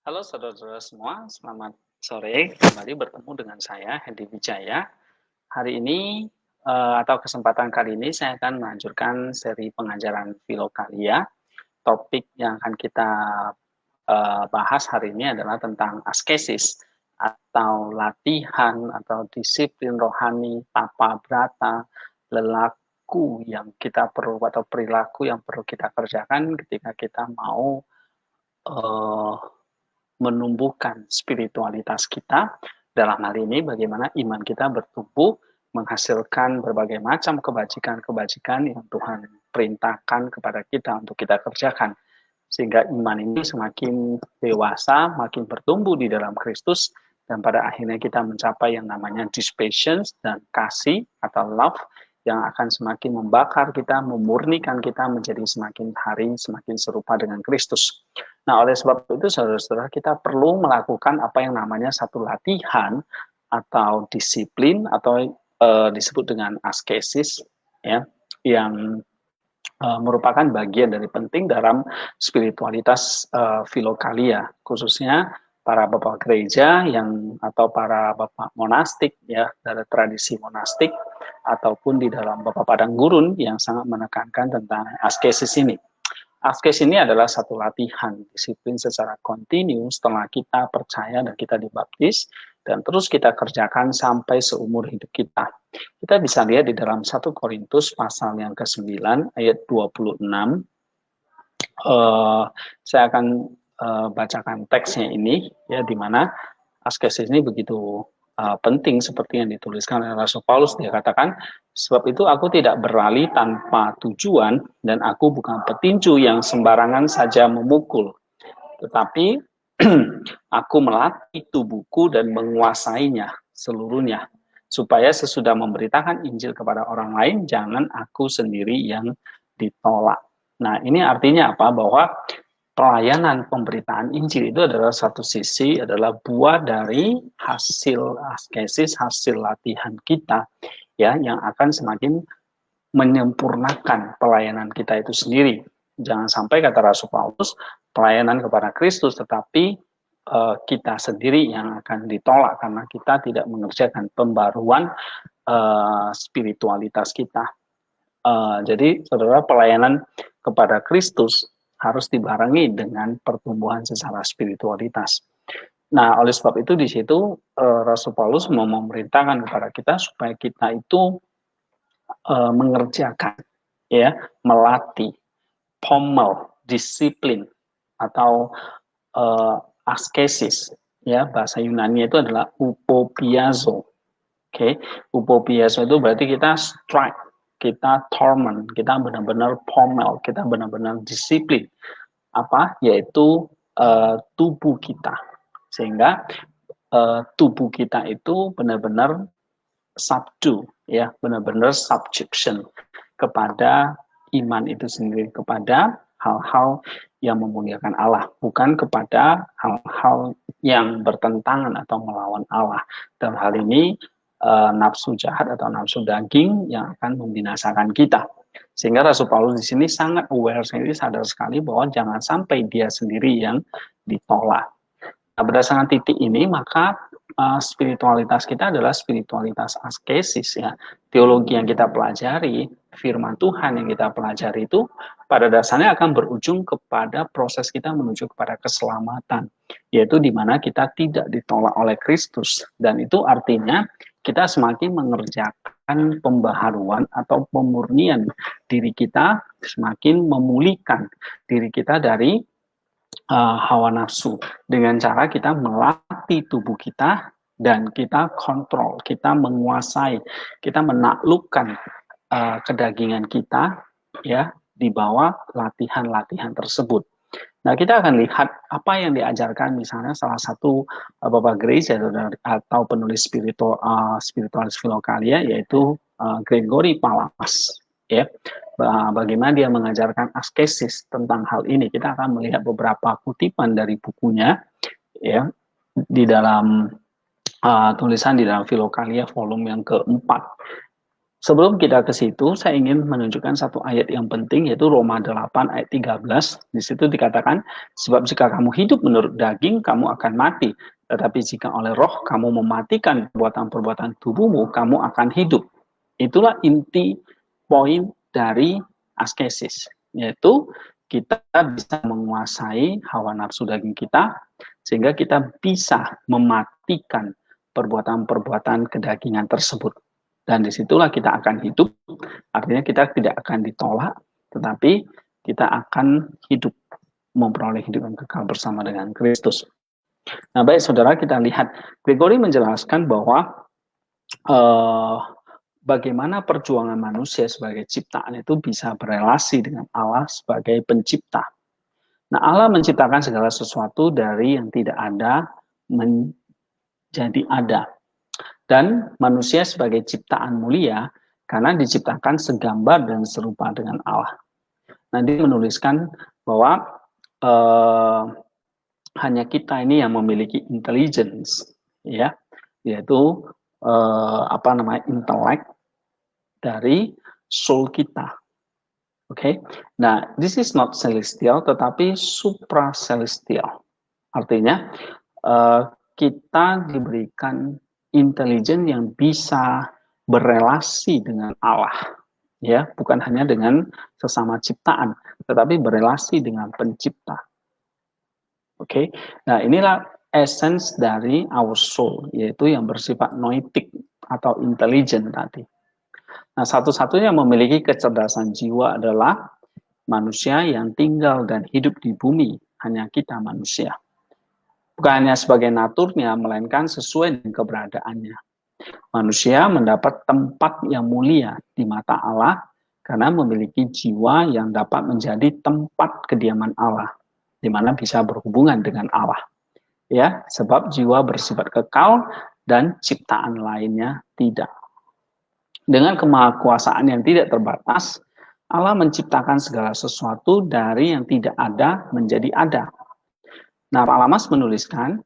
Halo saudara-saudara semua, selamat sore. Kembali bertemu dengan saya, Hendy Wijaya. Hari ini, atau kesempatan kali ini, saya akan melanjutkan seri pengajaran Filokalia. Topik yang akan kita bahas hari ini adalah tentang askesis, atau latihan, atau disiplin rohani, tapa brata, lelaku yang kita perlu, atau perilaku yang perlu kita kerjakan ketika kita mau eh, menumbuhkan spiritualitas kita. Dalam hal ini bagaimana iman kita bertumbuh, menghasilkan berbagai macam kebajikan-kebajikan yang Tuhan perintahkan kepada kita untuk kita kerjakan. Sehingga iman ini semakin dewasa, makin bertumbuh di dalam Kristus, dan pada akhirnya kita mencapai yang namanya dispassion dan kasih atau love yang akan semakin membakar kita, memurnikan kita menjadi semakin hari semakin serupa dengan Kristus. Nah, oleh sebab itu saudara-saudara, kita perlu melakukan apa yang namanya satu latihan atau disiplin atau disebut dengan askesis, ya, yang merupakan bagian dari penting dalam spiritualitas filokalia, khususnya para bapak gereja yang atau para bapak monastik ya, dari tradisi monastik ataupun di dalam bapak padang gurun yang sangat menekankan tentang askesis ini. Askesis ini adalah satu latihan disiplin secara kontinu setelah kita percaya dan kita dibaptis dan terus kita kerjakan sampai seumur hidup kita. Kita bisa lihat di dalam 1 Korintus pasal yang ke-9 ayat 26. Saya akan bacakan teksnya ini ya, di mana askesis ini begitu penting seperti yang dituliskan oleh Rasul Paulus. Dia katakan, sebab itu aku tidak berlari tanpa tujuan dan aku bukan petinju yang sembarangan saja memukul, tetapi aku melatih tubuhku dan menguasainya seluruhnya, supaya sesudah memberitakan Injil kepada orang lain, jangan aku sendiri yang ditolak. Nah, ini artinya apa? Bahwa pelayanan pemberitaan Injil itu adalah satu sisi adalah buah dari hasil askesis, hasil latihan kita ya, yang akan semakin menyempurnakan pelayanan kita itu sendiri. Jangan sampai kata Rasul Paulus, pelayanan kepada Kristus, tetapi kita sendiri yang akan ditolak karena kita tidak mengerjakan pembaruan spiritualitas kita. Jadi, saudara, pelayanan kepada Kristus harus dibarengi dengan pertumbuhan secara spiritualitas. Nah, oleh sebab itu di situ Rasul Paulus mau memerintahkan kepada kita supaya kita itu mengerjakan, ya, melatih, pomel, disiplin atau askesis, ya, bahasa Yunani itu adalah upopiazo. Oke, upopiazo itu berarti kita strike, kita torment, kita benar-benar pomel, kita benar-benar disiplin. Apa? Yaitu tubuh kita. Sehingga tubuh kita itu benar-benar subdue, ya, benar-benar subjection kepada iman itu sendiri, kepada hal-hal yang memuliakan Allah, bukan kepada hal-hal yang bertentangan atau melawan Allah. Dalam hal ini nafsu jahat atau nafsu daging yang akan membinasakan kita. Sehingga Rasul Paulus di sini sangat aware sendiri, sadar sekali bahwa jangan sampai dia sendiri yang ditolak. Nah, berdasarkan titik ini, maka spiritualitas kita adalah spiritualitas askesis ya. Teologi yang kita pelajari, firman Tuhan yang kita pelajari itu pada dasarnya akan berujung kepada proses kita menuju kepada keselamatan, yaitu di mana kita tidak ditolak oleh Kristus, dan itu artinya kita semakin mengerjakan pembaharuan atau pemurnian diri kita, semakin memulihkan diri kita dari hawa nafsu dengan cara kita melatih tubuh kita dan kita kontrol, kita menguasai, kita menaklukkan kedagingan kita ya di bawah latihan-latihan tersebut. Nah, kita akan lihat apa yang diajarkan misalnya salah satu bapak gereja atau penulis spiritualis filokalia, yaitu Gregory Palamas ya. Bagaimana dia mengajarkan askesis tentang hal ini. Kita akan melihat beberapa kutipan dari bukunya ya di dalam tulisan di dalam Filokalia volume yang keempat. Sebelum kita ke situ, saya ingin menunjukkan satu ayat yang penting, yaitu Roma 8 ayat 13. Di situ dikatakan, sebab jika kamu hidup menurut daging, kamu akan mati. Tetapi jika oleh roh kamu mematikan perbuatan-perbuatan tubuhmu, kamu akan hidup. Itulah inti poin dari askesis, yaitu kita bisa menguasai hawa nafsu daging kita, sehingga kita bisa mematikan perbuatan-perbuatan kedagingan tersebut. Dan disitulah kita akan hidup, artinya kita tidak akan ditolak, tetapi kita akan hidup, memperoleh hidup yang kekal bersama dengan Kristus. Nah baik saudara, kita lihat Gregory menjelaskan bahwa bagaimana perjuangan manusia sebagai ciptaan itu bisa berelasi dengan Allah sebagai pencipta. Nah Allah menciptakan segala sesuatu dari yang tidak ada menjadi ada. Dan manusia sebagai ciptaan mulia karena diciptakan segambar dan serupa dengan Allah. Nah, dia menuliskan bahwa hanya kita ini yang memiliki intelligence, ya, yaitu intelek dari soul kita. Oke, nah, this is not celestial, tetapi supra celestial. Artinya kita diberikan intelijen yang bisa berelasi dengan Allah, ya, bukan hanya dengan sesama ciptaan, tetapi berelasi dengan pencipta. Oke, nah inilah essence dari our soul, yaitu yang bersifat noetic atau intelijen tadi. Nah, satu-satunya yang memiliki kecerdasan jiwa adalah manusia yang tinggal dan hidup di bumi, hanya kita manusia. Bukan hanya sebagai naturnya, melainkan sesuai dengan keberadaannya. Manusia mendapat tempat yang mulia di mata Allah karena memiliki jiwa yang dapat menjadi tempat kediaman Allah, di mana bisa berhubungan dengan Allah. Ya, sebab jiwa bersifat kekal dan ciptaan lainnya tidak. Dengan kemahakuasaan yang tidak terbatas, Allah menciptakan segala sesuatu dari yang tidak ada menjadi ada. Nah, Pak Lamas menuliskan,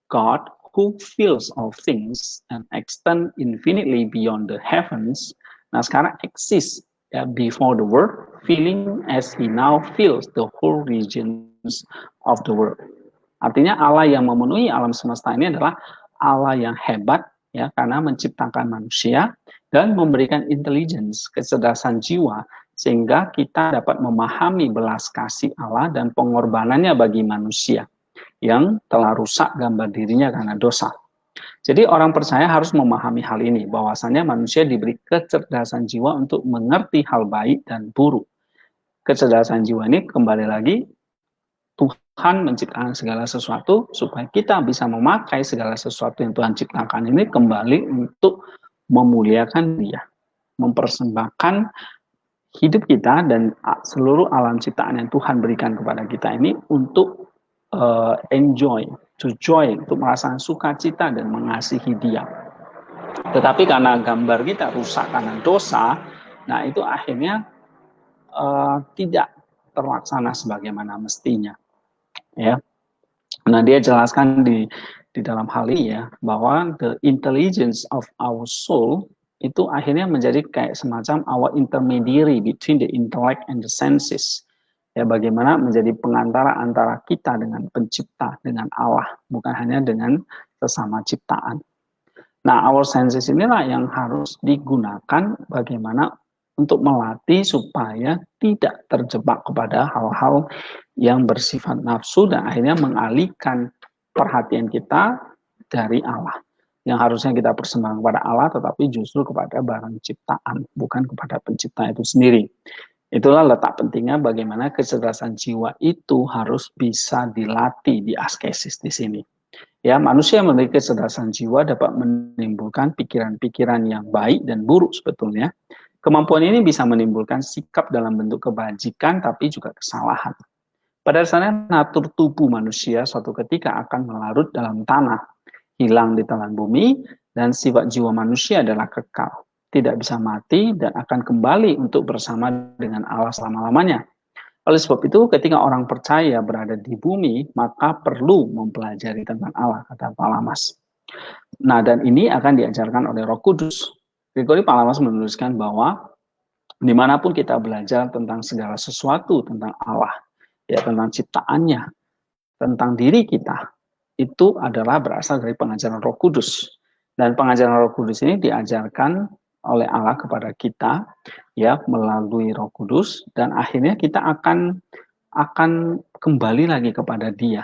God who fills all things and extend infinitely beyond the heavens. Nah, sekarang exist before the world, filling as he now fills the whole regions of the world. Artinya Allah yang memenuhi alam semesta ini adalah Allah yang hebat, ya, karena menciptakan manusia dan memberikan intelligence, kecerdasan jiwa, sehingga kita dapat memahami belas kasih Allah dan pengorbanannya bagi manusia yang telah rusak gambar dirinya karena dosa. Jadi orang percaya harus memahami hal ini, bahwasannya manusia diberi kecerdasan jiwa untuk mengerti hal baik dan buruk. Kecerdasan jiwa ini kembali lagi, Tuhan menciptakan segala sesuatu supaya kita bisa memakai segala sesuatu yang Tuhan ciptakan ini kembali untuk memuliakan Dia, mempersembahkan hidup kita dan seluruh alam ciptaan yang Tuhan berikan kepada kita ini untuk enjoy, to joy, untuk merasakan sukacita dan mengasihi Dia. Tetapi karena gambar kita rusak karena dosa, nah itu akhirnya tidak terlaksana sebagaimana mestinya. Ya, nah dia jelaskan di dalam hal ini ya, bahwa the intelligence of our soul itu akhirnya menjadi kayak semacam our intermediary between the intellect and the senses. Ya, bagaimana menjadi pengantara antara kita dengan pencipta, dengan Allah, bukan hanya dengan sesama ciptaan. Nah, our senses inilah yang harus digunakan bagaimana untuk melatih supaya tidak terjebak kepada hal-hal yang bersifat nafsu dan akhirnya mengalihkan perhatian kita dari Allah. Yang harusnya kita persembahkan kepada Allah, tetapi justru kepada barang ciptaan, bukan kepada pencipta itu sendiri. Itulah letak pentingnya bagaimana kecerdasan jiwa itu harus bisa dilatih di askesis di sini. Ya, manusia yang memiliki kecerdasan jiwa dapat menimbulkan pikiran-pikiran yang baik dan buruk sebetulnya. Kemampuan ini bisa menimbulkan sikap dalam bentuk kebajikan tapi juga kesalahan. Pada dasarnya natur tubuh manusia suatu ketika akan melarut dalam tanah, hilang di telan bumi, dan sifat jiwa manusia adalah kekal, tidak bisa mati dan akan kembali untuk bersama dengan Allah selama-lamanya. Oleh sebab itu, ketika orang percaya berada di bumi, maka perlu mempelajari tentang Allah, kata Pak Lamas. Nah, dan ini akan diajarkan oleh Roh Kudus. Gregory Palamas menuliskan bahwa dimanapun kita belajar tentang segala sesuatu, tentang Allah, ya tentang ciptaannya, tentang diri kita, itu adalah berasal dari pengajaran Roh Kudus. Dan pengajaran Roh Kudus ini diajarkan oleh Allah kepada kita, ya melalui Roh Kudus, dan akhirnya kita akan kembali lagi kepada Dia.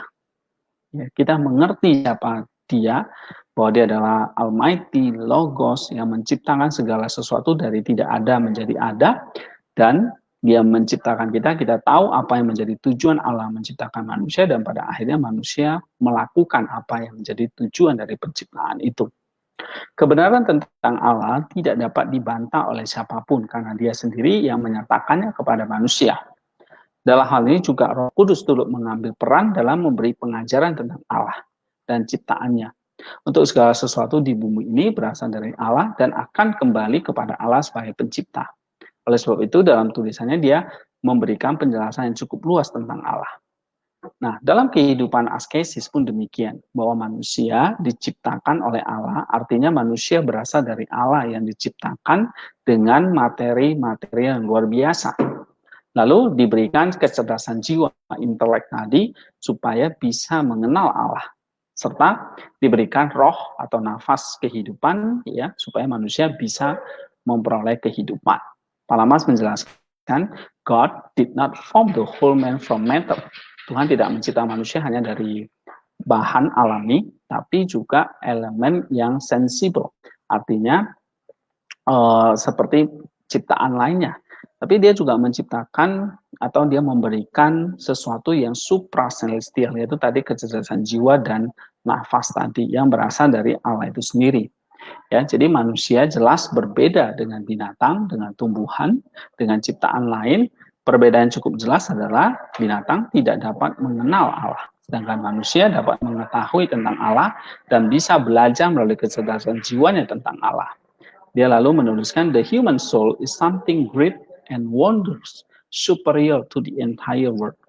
Ya, kita mengerti siapa Dia, bahwa Dia adalah Almighty Logos yang menciptakan segala sesuatu dari tidak ada menjadi ada, dan Dia menciptakan kita, kita tahu apa yang menjadi tujuan Allah menciptakan manusia, dan pada akhirnya manusia melakukan apa yang menjadi tujuan dari penciptaan itu. Kebenaran tentang Allah tidak dapat dibantah oleh siapapun karena Dia sendiri yang menyatakannya kepada manusia. Dalam hal ini juga Roh Kudus turut mengambil peran dalam memberi pengajaran tentang Allah dan ciptaannya. Untuk segala sesuatu di bumi ini berasal dari Allah dan akan kembali kepada Allah sebagai pencipta. Oleh sebab itu dalam tulisannya dia memberikan penjelasan yang cukup luas tentang Allah. Nah, dalam kehidupan askesis pun demikian, bahwa manusia diciptakan oleh Allah, artinya manusia berasal dari Allah yang diciptakan dengan materi-materi yang luar biasa. Lalu diberikan kecerdasan jiwa, intelek tadi, supaya bisa mengenal Allah. Serta diberikan roh atau nafas kehidupan, ya, supaya manusia bisa memperoleh kehidupan. Palamas menjelaskan, God did not form the whole man from matter. Tuhan tidak mencipta manusia hanya dari bahan alami, tapi juga elemen yang sensible. Artinya, seperti ciptaan lainnya. Tapi dia juga menciptakan atau dia memberikan sesuatu yang supraselestial, yaitu tadi kecerdasan jiwa dan nafas tadi yang berasal dari Allah itu sendiri. Ya, jadi manusia jelas berbeda dengan binatang, dengan tumbuhan, dengan ciptaan lain. Perbedaan cukup jelas adalah binatang tidak dapat mengenal Allah, sedangkan manusia dapat mengetahui tentang Allah dan bisa belajar melalui kecerdasan jiwanya tentang Allah. Dia lalu menuliskan, the human soul is something great and wondrous, superior to the entire world.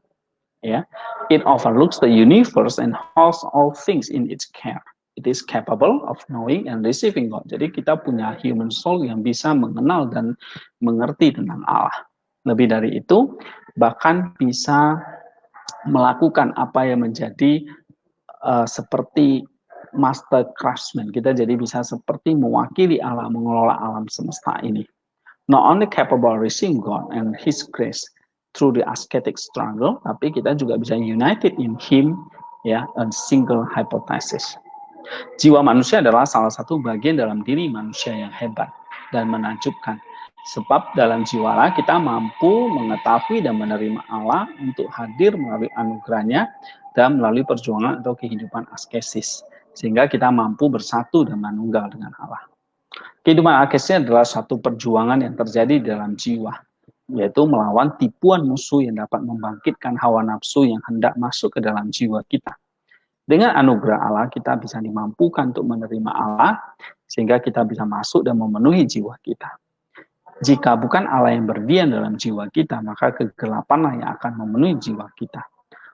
Ya, it overlooks the universe and holds all things in its care. It is capable of knowing and receiving God. Jadi kita punya human soul yang bisa mengenal dan mengerti tentang Allah. Lebih dari itu, bahkan bisa melakukan apa yang menjadi seperti master craftsman. Kita jadi bisa seperti mewakili Allah, mengelola alam semesta ini. Not only capable of receiving God and His grace through the ascetic struggle, tapi kita juga bisa united in Him, ya, a single hypothesis. Jiwa manusia adalah salah satu bagian dalam diri manusia yang hebat dan menakjubkan. Sebab dalam jiwalah kita mampu mengetahui dan menerima Allah untuk hadir melalui anugerahnya dan melalui perjuangan atau kehidupan askesis. Sehingga kita mampu bersatu dan manunggal dengan Allah. Kehidupan askesis adalah satu perjuangan yang terjadi dalam jiwa, yaitu melawan tipuan musuh yang dapat membangkitkan hawa nafsu yang hendak masuk ke dalam jiwa kita. Dengan anugerah Allah, kita bisa dimampukan untuk menerima Allah, sehingga kita bisa masuk dan memenuhi jiwa kita. Jika bukan Allah yang berdiam dalam jiwa kita, maka kegelapanlah yang akan memenuhi jiwa kita.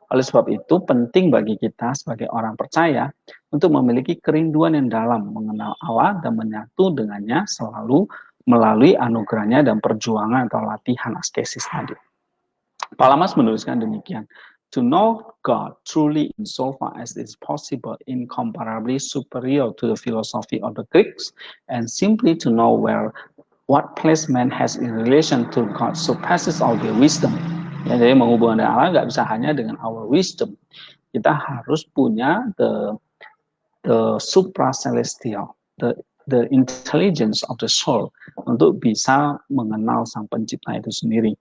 Oleh sebab itu, penting bagi kita sebagai orang percaya untuk memiliki kerinduan yang dalam mengenal Allah dan menyatu dengannya selalu melalui anugerahnya dan perjuangan atau latihan askesis tadi. Palamas menuliskan demikian. To know God truly insofar as it is possible, incomparably superior to the philosophy of the Greeks, and simply to know what place man has in relation to God surpasses all their wisdom. Ya, jadi menghubungkan dengan Allah nggak bisa hanya dengan our wisdom. Kita harus punya the supra-celestial, the intelligence of the soul untuk bisa mengenal sang pencipta itu sendiri.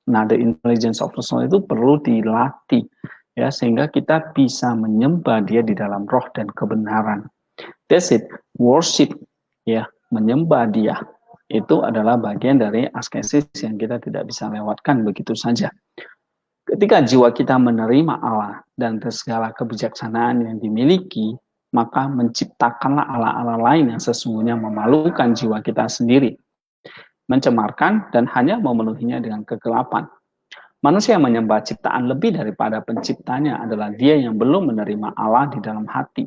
Nah, the intelligence of the soul itu perlu dilatih, ya, sehingga kita bisa menyembah Dia di dalam roh dan kebenaran. That's it, worship, ya, menyembah Dia. Itu adalah bagian dari askesis yang kita tidak bisa lewatkan begitu saja. Ketika jiwa kita menerima Allah dan segala kebijaksanaan yang dimiliki, maka menciptakanlah Allah-Allah lain yang sesungguhnya memalukan jiwa kita sendiri, mencemarkan dan hanya memenuhinya dengan kegelapan. Manusia yang menyembah ciptaan lebih daripada penciptanya adalah dia yang belum menerima Allah di dalam hati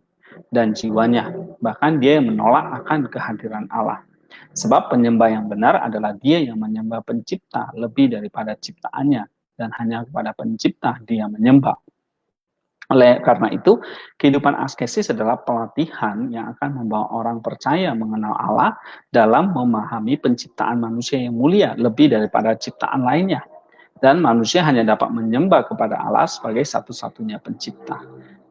dan jiwanya. Bahkan dia yang menolak akan kehadiran Allah. Sebab penyembah yang benar adalah dia yang menyembah pencipta lebih daripada ciptaannya, dan hanya kepada pencipta dia menyembah. Oleh karena itu, kehidupan askesis adalah pelatihan yang akan membawa orang percaya mengenal Allah dalam memahami penciptaan manusia yang mulia lebih daripada ciptaan lainnya. Dan manusia hanya dapat menyembah kepada Allah sebagai satu-satunya pencipta.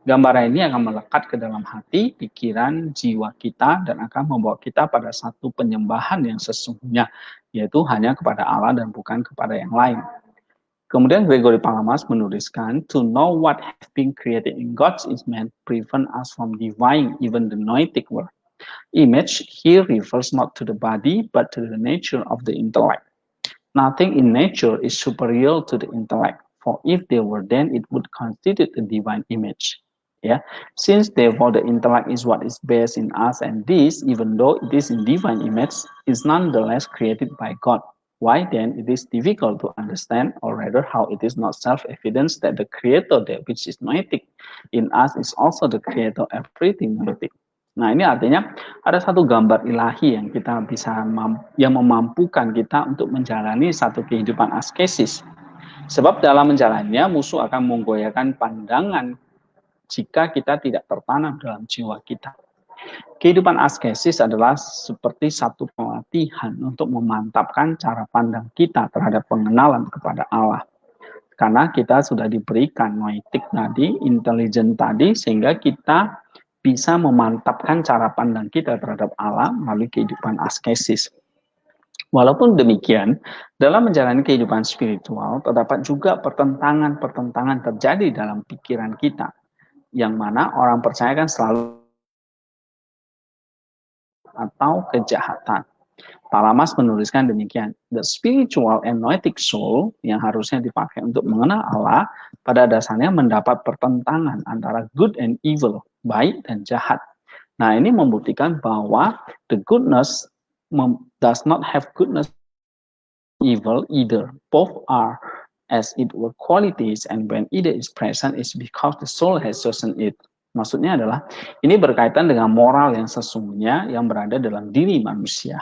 Gambaran ini akan melekat ke dalam hati, pikiran, jiwa kita, dan akan membawa kita pada satu penyembahan yang sesungguhnya, yaitu hanya kepada Allah dan bukan kepada yang lain. Kemudian Gregory Palamas menuliskan, to know what has been created in God's image prevent us from divine even the noetic word. Image here refers not to the body, but to the nature of the intellect. Nothing in nature is superior to the intellect, for if they were, then it would constitute a divine image. Yeah. Since therefore the intellect is what is based in us, and this, even though it is in divine image, is nonetheless created by God. Why then it is difficult to understand, or rather how it is not self-evident that the creator that which is noetic in us is also the creator of everything noetic. Nah, ini artinya ada satu gambar ilahi yang kita bisa yang memampukan kita untuk menjalani satu kehidupan askesis. Sebab dalam menjalannya musuh akan menggoyahkan pandangan jika kita tidak tertanam dalam jiwa kita. Kehidupan askesis adalah seperti satu pelatihan untuk memantapkan cara pandang kita terhadap pengenalan kepada Allah. Karena kita sudah diberikan noetik tadi, intelijen tadi, sehingga kita bisa memantapkan cara pandang kita terhadap Allah melalui kehidupan askesis. Walaupun demikian, dalam menjalani kehidupan spiritual, terdapat juga pertentangan-pertentangan terjadi dalam pikiran kita, yang mana orang percaya kan selalu atau kejahatan. Palamas menuliskan demikian, the spiritual and noetic soul yang harusnya dipakai untuk mengenal Allah pada dasarnya mendapat pertentangan antara good and evil, baik dan jahat. Nah, ini membuktikan bahwa the goodness does not have goodness, evil either. Both are as it were qualities, and when either is present is because the soul has chosen it. Maksudnya adalah ini berkaitan dengan moral yang sesungguhnya yang berada dalam diri manusia.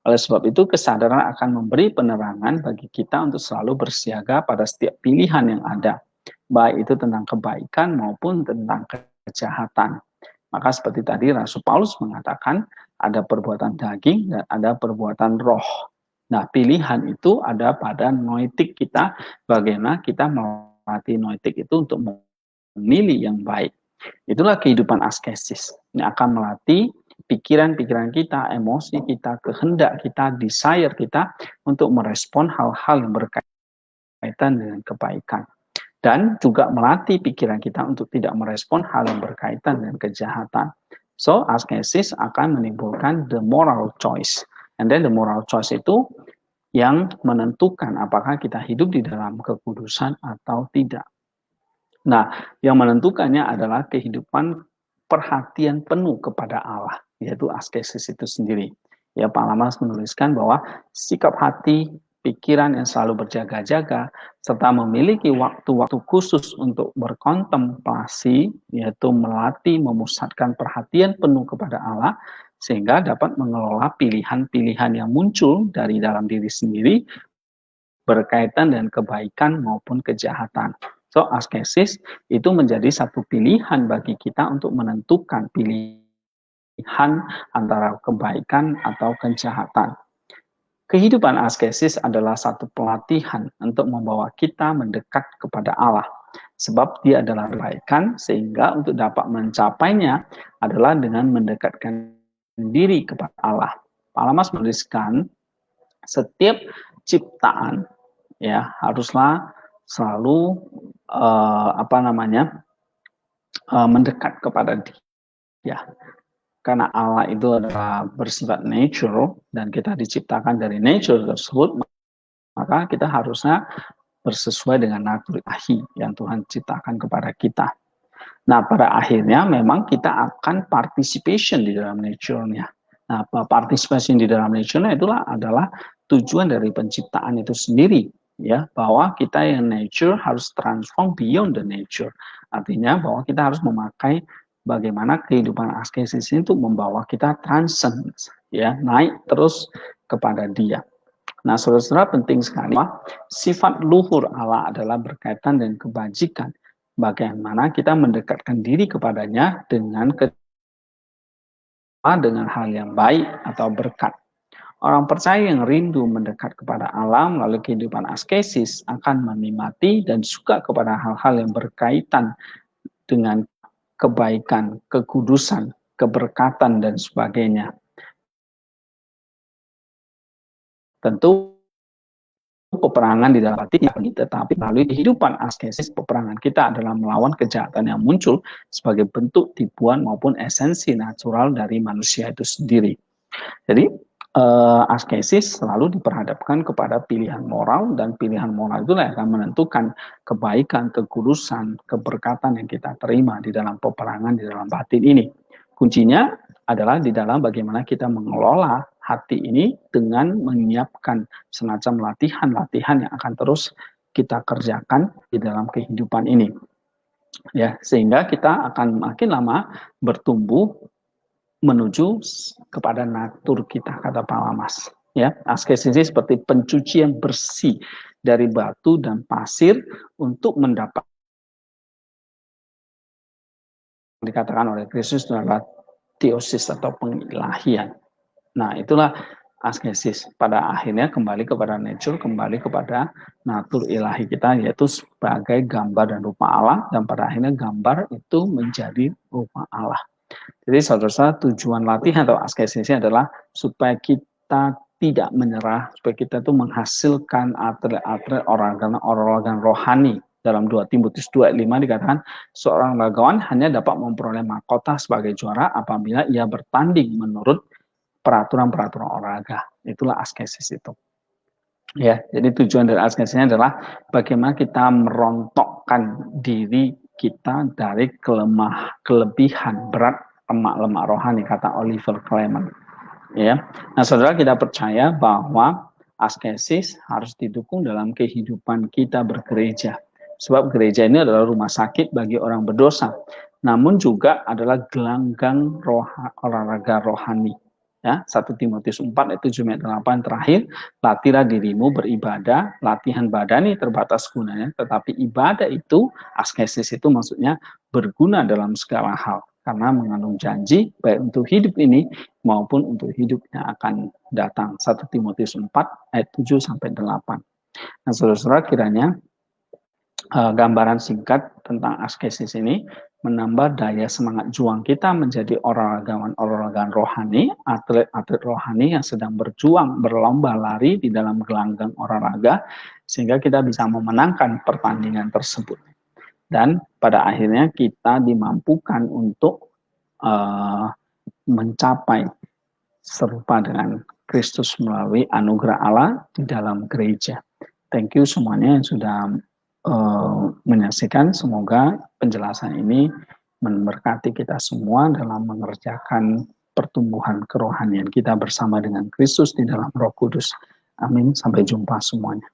Oleh sebab itu, kesadaran akan memberi penerangan bagi kita untuk selalu bersiaga pada setiap pilihan yang ada, baik itu tentang kebaikan maupun tentang kejahatan. Maka seperti tadi Rasul Paulus mengatakan, ada perbuatan daging dan ada perbuatan roh. Nah, pilihan itu ada pada noetik kita, bagaimana kita melatih noetik itu untuk memilih yang baik. Itulah kehidupan askesis. Ini akan melatih pikiran-pikiran kita, emosi kita, kehendak kita, desire kita untuk merespon hal-hal yang berkaitan dengan kebaikan. Dan juga melatih pikiran kita untuk tidak merespon hal yang berkaitan dengan kejahatan. So, askesis akan menimbulkan the moral choice. And then the moral choice itu yang menentukan apakah kita hidup di dalam kekudusan atau tidak. Nah, yang menentukannya adalah kehidupan perhatian penuh kepada Allah, yaitu askesis itu sendiri. Ya, Palamas menuliskan bahwa sikap hati, pikiran yang selalu berjaga-jaga, serta memiliki waktu-waktu khusus untuk berkontemplasi, yaitu melatih memusatkan perhatian penuh kepada Allah, sehingga dapat mengelola pilihan-pilihan yang muncul dari dalam diri sendiri, berkaitan dengan kebaikan maupun kejahatan. So, askesis itu menjadi satu pilihan bagi kita untuk menentukan pilihan antara kebaikan atau kejahatan. Kehidupan askesis adalah satu pelatihan untuk membawa kita mendekat kepada Allah. Sebab dia adalah kebaikan, sehingga untuk dapat mencapainya adalah dengan mendekatkan diri kepada Allah. Palamas menuliskan, setiap ciptaan ya haruslah selalu mendekat kepada dia. Karena Allah itu adalah bersifat natural dan kita diciptakan dari nature tersebut, maka kita harusnya bersesuai dengan natur ilahi yang Tuhan ciptakan kepada kita. Nah, pada akhirnya memang kita akan participation di dalam nature-nya. Nah, participation di dalam nature-nya itulah adalah tujuan dari penciptaan itu sendiri, ya, bahwa kita yang nature harus transform beyond the nature. Artinya bahwa kita harus memakai bagaimana kehidupan askesis itu membawa kita transcend, ya, naik terus kepada Dia. Nah, saudara-saudara, penting sekali sifat luhur Allah adalah berkaitan dengan kebajikan. Bagaimana kita mendekatkan diri kepadanya dengan hal yang baik atau berkat. Orang percaya yang rindu mendekat kepada Allah melalui kehidupan askesis akan menikmati dan suka kepada hal-hal yang berkaitan dengan kebaikan, kekudusan, keberkatan, dan sebagainya. Tentu peperangan di dalam hati, tetapi melalui kehidupan askesis, peperangan kita adalah melawan kejahatan yang muncul sebagai bentuk tipuan maupun esensi natural dari manusia itu sendiri. Jadi askesis selalu diperhadapkan kepada pilihan moral, dan pilihan moral itu yang akan menentukan kebaikan, kekudusan, keberkatan yang kita terima di dalam peperangan di dalam batin ini. Kuncinya adalah di dalam bagaimana kita mengelola hati ini dengan menyiapkan semacam latihan-latihan yang akan terus kita kerjakan di dalam kehidupan ini. Ya, sehingga kita akan makin lama bertumbuh menuju kepada natur kita, kata Pak Lamas. Ya, askesis ini seperti pencucian bersih dari batu dan pasir untuk mendapat dikatakan oleh Kristus adalah teosis atau pengilahian. Nah, itulah askesis. Pada akhirnya kembali kepada nature, kembali kepada natur ilahi kita, yaitu sebagai gambar dan rupa Allah, dan pada akhirnya gambar itu menjadi rupa Allah. Jadi saudara-saudara, tujuan latihan atau askesis adalah supaya kita tidak menyerah, supaya kita itu menghasilkan atlet-atlet organ rohani. Dalam 2 Timotius 2:5 dikatakan, seorang ragawan hanya dapat memperoleh mahkota sebagai juara apabila ia bertanding menurut peraturan-peraturan olahraga. Itulah askesis itu. Ya, jadi tujuan dari askesisnya adalah bagaimana kita merontokkan diri kita dari kelebihan berat lemak-lemak rohani, kata Oliver Clement. Ya, nah saudara, kita percaya bahwa askesis harus didukung dalam kehidupan kita bergereja. Sebab gereja ini adalah rumah sakit bagi orang berdosa, namun juga adalah gelanggang olahraga rohani. Ya, 1 Timotius 4 ayat 7-8 terakhir, latihlah dirimu beribadah, latihan badani terbatas gunanya, tetapi ibadah itu, askesis itu maksudnya berguna dalam segala hal, karena mengandung janji baik untuk hidup ini maupun untuk hidup yang akan datang. 1 Timotius 4 ayat 7-8. Nah, saudara-saudara, kiranya gambaran singkat tentang askesis ini menambah daya semangat juang kita menjadi olahraga rohani, atlet-atlet rohani yang sedang berjuang, berlomba lari di dalam gelanggang olahraga, sehingga kita bisa memenangkan pertandingan tersebut. Dan pada akhirnya kita dimampukan untuk mencapai serupa dengan Kristus melalui anugerah Allah di dalam gereja. Thank you semuanya yang sudah menyaksikan. Semoga penjelasan ini memberkati kita semua dalam mengerjakan pertumbuhan kerohanian kita bersama dengan Kristus di dalam Roh Kudus. Amin. Sampai jumpa semuanya.